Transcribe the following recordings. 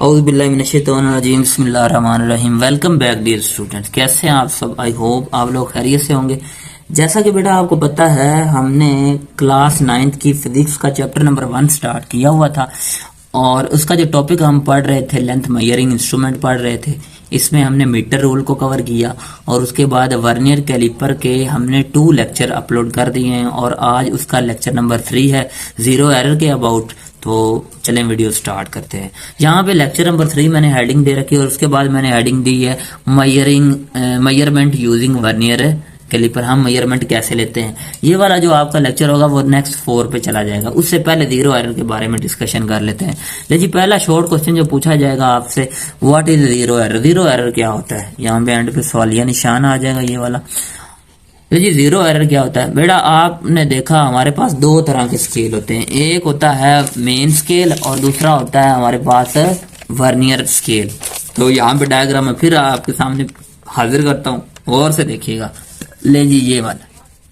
औज़ुबिल्लाहिमिनश्शैतानिर्रजीम बिस्मिल्लाहिर्रहमानिर्रहीम। Welcome back dear students, कैसे हैं आप सब। आई होप आप लोग खैरियत से होंगे। जैसा कि बेटा आपको पता है, हमने क्लास 9th की फिजिक्स का चैप्टर नंबर 1 स्टार्ट किया हुआ था और उसका जो टॉपिक हम पढ़ रहे थे, लेंथ मेजरिंग इंस्ट्रूमेंट पढ़ रहे थे। इसमें हमने मीटर रूल को कवर किया और उसके बाद वर्नियर कैलिपर के हमने 2 लेक्चर अपलोड कर दिए हैं और आज उसका लेक्चर नंबर 3 है, जीरो एरर के अबाउट। तो चलें वीडियो स्टार्ट करते हैं। यहाँ पे लेक्चर नंबर 3 मैंने हेडिंग दे रखी है और उसके बाद मैंने हेडिंग दी है मेजरमेंट यूजिंग वर्नियर कैलिपर। हम मेजरमेंट कैसे लेते हैं, ये वाला जो आपका लेक्चर होगा वो नेक्स्ट 4 पे चला जाएगा। उससे पहले जीरो एरर के बारे में डिस्कशन कर लेते हैं। लेकिन पहला शॉर्ट क्वेश्चन जो पूछा जाएगा आपसे, what is zero error. Zero error क्या होता है, यहाँ पे एंड पे सवालिया निशान आ जाएगा ये वाला। जी जीरो एरर क्या होता है बेटा, आपने देखा हमारे पास 2 तरह के स्केल होते हैं। एक होता है मेन स्केल और दूसरा होता है हमारे पास वर्नियर स्केल। तो यहाँ पे डायग्राम में फिर आपके सामने हाजिर करता हूँ, गौर से देखिएगा। ले जी ये वाला,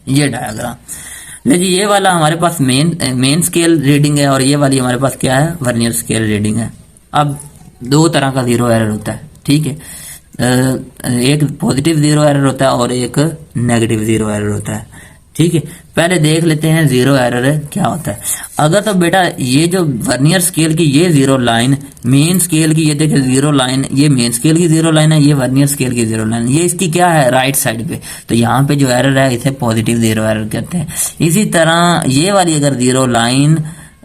ये डायग्राम ले जी, ये वाला हमारे पास मेन स्केल रीडिंग है और ये वाली हमारे पास क्या है, वर्नियर स्केल रीडिंग है। अब 2 तरह का जीरो एरर होता है, ठीक है। एक पॉजिटिव जीरो एरर होता है और एक नेगेटिव जीरो एरर होता है, ठीक है। पहले देख लेते हैं जीरो एरर क्या होता है। अगर तो बेटा ये जो वर्नियर स्केल की ये जीरो लाइन, मेन स्केल की ये देखिए जीरो लाइन, ये मेन स्केल की जीरो लाइन है, ये वर्नियर स्केल की जीरो लाइन, ये इसकी क्या है, राइट साइड पे। तो यहाँ पे जो एरर है इसे पॉजिटिव जीरो एरर कहते हैं। इसी तरह ये वाली अगर जीरो लाइन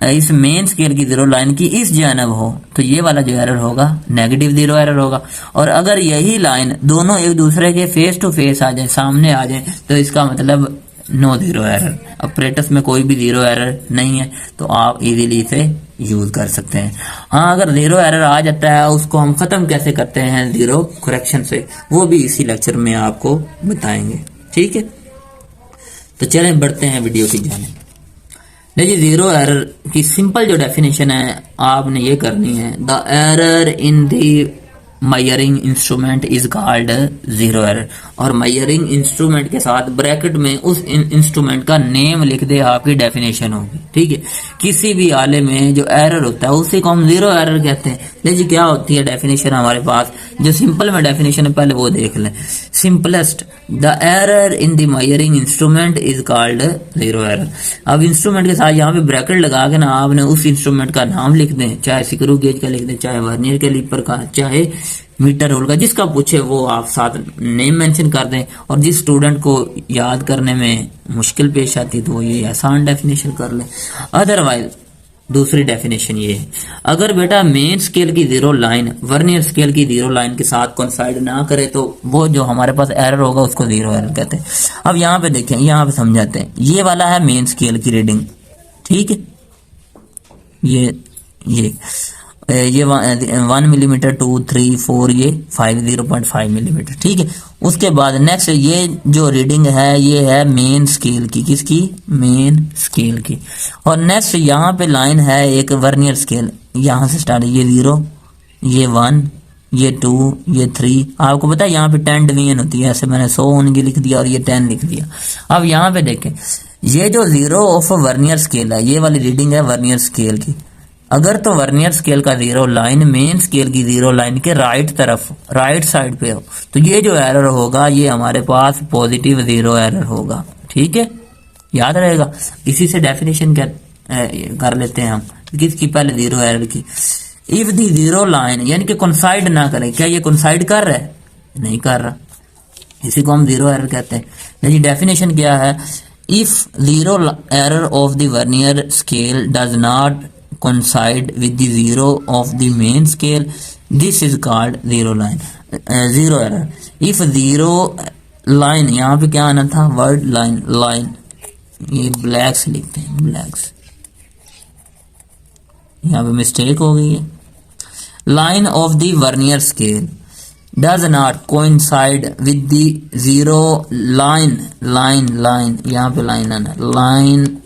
इस मेन स्केल की जीरो लाइन की इस जानब हो तो ये वाला जो एरर होगा नेगेटिव जीरो एरर होगा। और अगर यही लाइन दोनों एक दूसरे के फेस टू फेस आ जाए, सामने आ जाए, तो इसका मतलब नो जीरो एरर। ऑपरेटर्स में कोई भी जीरो एरर नहीं है तो आप इजीली इसे यूज कर सकते हैं। हाँ, अगर जीरो एरर आ जाता है उसको हम खत्म कैसे करते हैं जीरो करेक्शन से, वो भी इसी लेक्चर में आपको बताएंगे, ठीक है। तो चलें बढ़ते हैं वीडियो की जानिब। देखिए जीरो एरर की सिंपल जो डेफिनेशन है आपने ये करनी है, the error in the measuring instrument is called zero error. और मेजरिंग इंस्ट्रूमेंट के साथ ब्रैकेट में उस इंस्ट्रूमेंट का नेम लिख दे, आपकी डेफिनेशन होगी, ठीक है। किसी भी आले में जो एरर होता है उसी को हम जीरो एरर कहते हैं। देखिए क्या होती है डेफिनेशन हमारे पास, जो सिंपल में डेफिनेशन है पहले वो देख लें। Simplest, the error in the measuring instrument is called zero error. अब इंस्ट्रूमेंट के साथ यहाँ पे ब्रैकेट लगा के ना आपने उस इंस्ट्रूमेंट का नाम लिख दें, चाहे स्क्रू गेज का लिख दें, चाहे वर्नियर कैलिपर का, चाहे मीटर रूल का, जिसका पूछे वो आप साथ नेम मेंशन कर दें। और जिस स्टूडेंट को याद करने में मुश्किल पेश आती है तो वो ये आसान डेफिनेशन कर ले। अदरवाइज दूसरी डेफिनेशन ये है, अगर बेटा मेन स्केल की जीरो लाइन वर्नियर स्केल की जीरो लाइन के साथ कोइंसाइड ना करे तो वो जो हमारे पास एरर होगा उसको जीरो एरर कहते हैं। अब यहाँ पे देखें, यहाँ पे समझाते हैं। ये वाला है मेन स्केल की रीडिंग, ठीक है। ये 1 मिलीमीटर, 2, 3, 4, ये 5, 0.5 मिलीमीटर, ठीक है। उसके बाद नेक्स्ट ये जो रीडिंग है ये है मेन स्केल की, किसकी, मेन स्केल की। और नेक्स्ट यहाँ पे लाइन है एक वर्नियर स्केल, यहाँ से स्टार्ट, ये 0, ये 1, ये 2, ये 3। आपको पता है यहाँ पे 10 डिवीजन होती है, ऐसे मैंने 100 उनकी लिख दिया और ये 10 लिख दिया। अब यहाँ पे देखें, ये जो जीरो ऑफ वर्नियर स्केल है, ये वाली रीडिंग है वर्नियर स्केल की। अगर तो वर्नियर स्केल का जीरो लाइन मेन स्केल की जीरो लाइन के राइट तरफ, राइट साइड पे हो, तो ये जो एरर होगा ये हमारे पास पॉजिटिव जीरो एरर होगा, ठीक है, याद रहेगा। इसी से डेफिनेशन कर लेते हैं हम किसकी, पहले जीरो एरर की। इफ दी जीरो लाइन यानी कि कोइंसाइड ना करे, क्या ये कोइंसाइड कर रहा है, नहीं कर रहा, इसी को हम जीरो एरर कहते हैं। लेकिन डेफिनेशन क्या है, if zero error of the vernier scale does not coincide with the zero of the main scale, this is called zero line, zero error. If zero line, यहाँ पे क्या आना था, वर्ड लाइन, लाइन, ये blacks लिखते हैं, blacks, यहाँ पे मिस्टेक हो गई है। Line of the vernier scale does not coincide with the zero line, line, यहाँ पे लाइन आना, line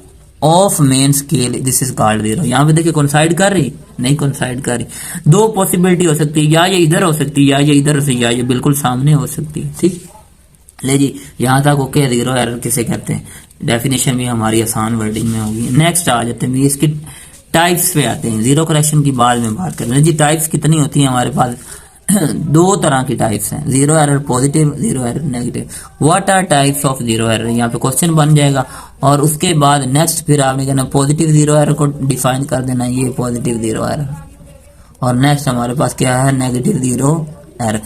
of main scale, this is called zero. यहाँ पे देखिए कोइंसाइड कर रही, नहीं कोइंसाइड कर रही। 2 पॉसिबिलिटी हो सकती है, या ये इधर हो सकती है, या ये इधर से, या ये बिल्कुल सामने हो सकती है, ठीक। ले जी यहाँ तक ओके। जीरो एरर किसे कहते हैं, डेफिनेशन भी हमारी आसान वर्डिंग में होगी। नेक्स्ट आ जाते हैं, इसकी टाइप्स पे आते हैं। जीरो करेक्शन की बाद में बात कर रहे हैं जी। टाइप्स कितनी होती हैं हमारे पास? दो तरह की टाइप्स हैं, zero error positive, zero error negative. What are types of zero error, यहाँ पे क्वेश्चन बन जाएगा। और उसके बाद नेक्स्ट फिर आपने कहना पॉजिटिव जीरो एरर को डिफाइन कर देना, ये पॉजिटिव जीरो एरर। और नेक्स्ट हमारे पास क्या है? Negative zero error.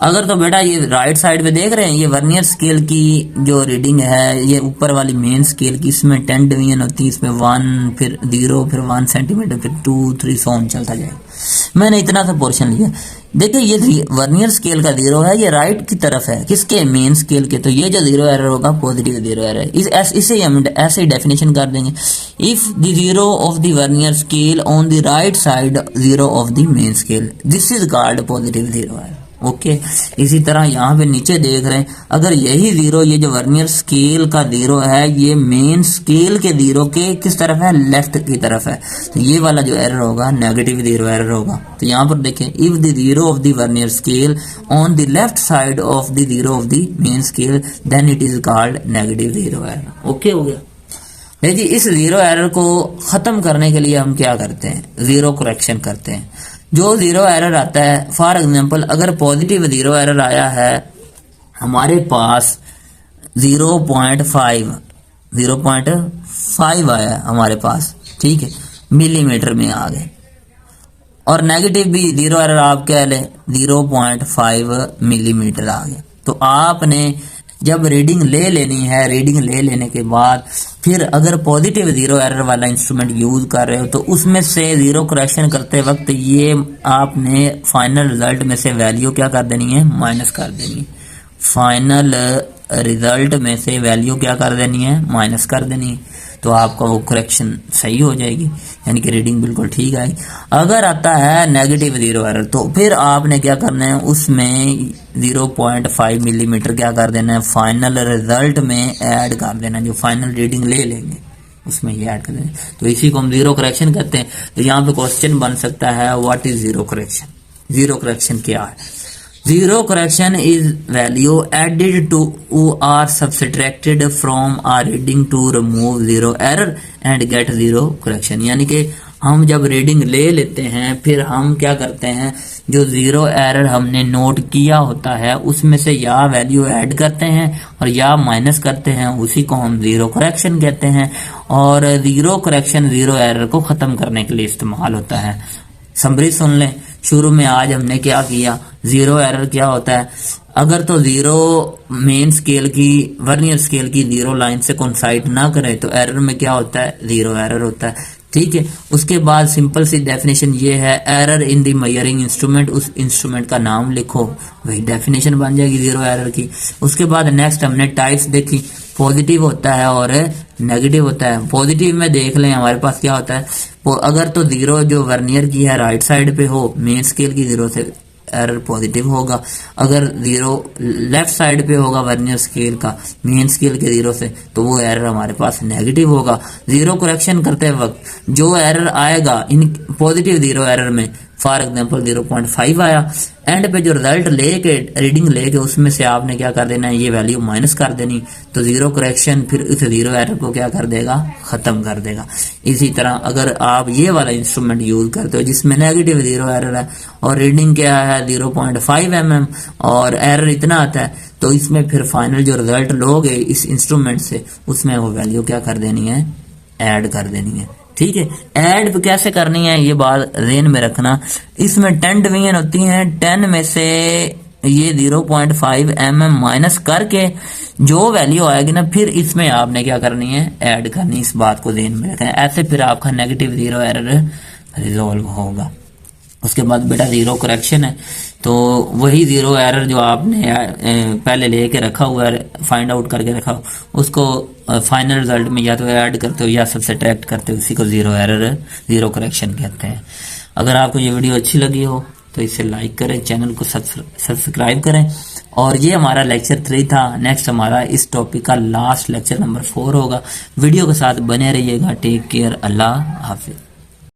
अगर तो बेटा ये राइट साइड पे देख रहे हैं, ये वर्नियर स्केल की जो रीडिंग है, ये ऊपर वाली मेन स्केल की, इसमें 10 डिवीजन होती है, इसमें 1 फिर 0 फिर 1 सेंटीमीटर फिर 2 3 सो ऑन चलता जाएगा। मैंने इतना सा पोर्शन लिया। देखिए ये वर्नियर स्केल का जीरो है, ये राइट की तरफ है, किसके? मेन स्केल के। तो ये जो जीरो एरर होगा पॉजिटिव जीरो एरर। इसे हम ऐसे ही डेफिनेशन कर देंगे, if the zero of the vernier scale on the right side zero of the main scale, this is called positive zero error. Okay इसी तरह यहाँ पे नीचे देख रहे हैं, अगर यही जीरो, ये जो वर्नियर स्केल का जीरो है, ये मेन स्केल के जीरो के किस तरफ है? लेफ्ट की तरफ है, तो ये वाला जो एरर होगा नेगेटिव जीरो एरर होगा। तो यहाँ पर देखें, if the zero of the vernier scale on the left side of the zero of the main scale, then it is called negative zero error. Okay हो गया जी। इस जीरो एरर को खत्म करने के लिए हम क्या करते हैं? जीरो करेक्शन करते हैं। जो जीरो एरर आता है, फॉर एग्जांपल अगर पॉजिटिव जीरो एरर आया है हमारे पास 0.5 आया है हमारे पास, ठीक है, मिलीमीटर में आ गए। और नेगेटिव भी जीरो एरर आप कह लें 0.5 मिलीमीटर आ गया। तो आपने जब रीडिंग ले लेनी है, रीडिंग ले लेने के बाद फिर अगर पॉजिटिव जीरो एरर वाला इंस्ट्रूमेंट यूज कर रहे हो तो उसमें से जीरो करेक्शन करते वक्त ये आपने फाइनल रिजल्ट में से वैल्यू क्या कर देनी है? माइनस कर देनी है। फाइनल रिजल्ट में से वैल्यू क्या कर देनी है? माइनस कर देनी है। तो आपका वो करेक्शन सही हो जाएगी, यानी कि रीडिंग बिल्कुल ठीक आएगी। अगर आता है नेगेटिव जीरो एरर तो फिर आपने क्या करना है? उसमें 0.5 मिलीमीटर क्या कर देना है? फाइनल रिजल्ट में ऐड कर देना, जो फाइनल रीडिंग ले लेंगे उसमें ये ऐड कर देना। तो इसी को हम जीरो करेक्शन कहते हैं। तो यहाँ पे क्वेश्चन बन सकता है, what is zero correction? Zero correction क्या है? Zero correction is value added to or subtracted from a reading to remove zero error and get zero correction। यानी कि हम जब रीडिंग ले लेते हैं फिर हम क्या करते हैं? जो जीरो एरर हमने नोट किया होता है उसमें से या वैल्यू ऐड करते हैं और या माइनस करते हैं, उसी को हम जीरो करेक्शन कहते हैं। और जीरो करेक्शन जीरो एरर को खत्म करने के लिए इस्तेमाल होता है। समरी सुन लें। शुरू में आज हमने क्या किया? जीरो एरर क्या होता है? अगर तो जीरो मेन स्केल की, वर्नियर स्केल की जीरो लाइन से कोइंसाइड ना करे तो एरर में क्या होता है? जीरो एरर होता है, ठीक है। उसके बाद सिंपल सी डेफिनेशन ये है, error in the measuring instrument, उस इंस्ट्रूमेंट का नाम लिखो, वही डेफिनेशन बन जाएगी जीरो एरर की। उसके बाद नेक्स्ट हमने टाइप्स देखी, पॉजिटिव होता है और नेगेटिव होता है। पॉजिटिव में देख लें हमारे पास क्या होता है, अगर तो जीरो जो वर्नियर की है राइट साइड पे हो मेन स्केल की जीरो से, एरर पॉजिटिव होगा। अगर जीरो लेफ्ट साइड पे होगा वर्नियर स्केल का मेन स्केल के जीरो से, तो वो एरर हमारे पास नेगेटिव होगा। जीरो करेक्शन करते वक्त जो एरर आएगा इन पॉजिटिव जीरो एरर में, फॉर एग्जांपल 0.5 आया, एंड पे जो रिजल्ट लेके रीडिंग लेके उसमें से आपने क्या कर देना है? ये वैल्यू माइनस कर देनी। तो जीरो करेक्शन फिर इस जीरो एरर को क्या कर देगा? खत्म कर देगा। इसी तरह अगर आप ये वाला इंस्ट्रूमेंट यूज करते हो जिसमें नेगेटिव जीरो एरर है और रीडिंग क्या है 0.5 mm और एरर इतना आता है, तो इसमें फिर फाइनल जो रिजल्ट लोगे इस इंस्ट्रूमेंट से उसमें वो वैल्यू क्या कर देनी है? ऐड कर देनी है, ठीक है। ऐड कैसे करनी है ये बात ध्यान में रखना। इसमें 10 डिवीजन होती हैं, 10 में से ये 0.5 mm माइनस करके जो वैल्यू आएगी ना फिर इसमें आपने क्या करनी है? ऐड करनी। इस बात को ध्यान में रखना, ऐसे फिर आपका नेगेटिव जीरो एरर रिजॉल्व होगा। उसके बाद बेटा जीरो करेक्शन है, तो वही जीरो एरर जो आपने पहले लेके रखा हुआ है, फाइंड आउट करके रखा हो, उसको फाइनल रिजल्ट में या तो ऐड करते हो या सब्सट्रैक्ट करते हो, उसी को जीरो एरर जीरो करेक्शन कहते हैं। अगर आपको ये वीडियो अच्छी लगी हो तो इसे लाइक करें, चैनल को सब्सक्राइब करें। और ये हमारा लेक्चर 3 था। नेक्स्ट हमारा इस टॉपिक का लास्ट लेक्चर नंबर 4 होगा। वीडियो के साथ बने रहिएगा। टेक केयर, अल्लाह हाफिज।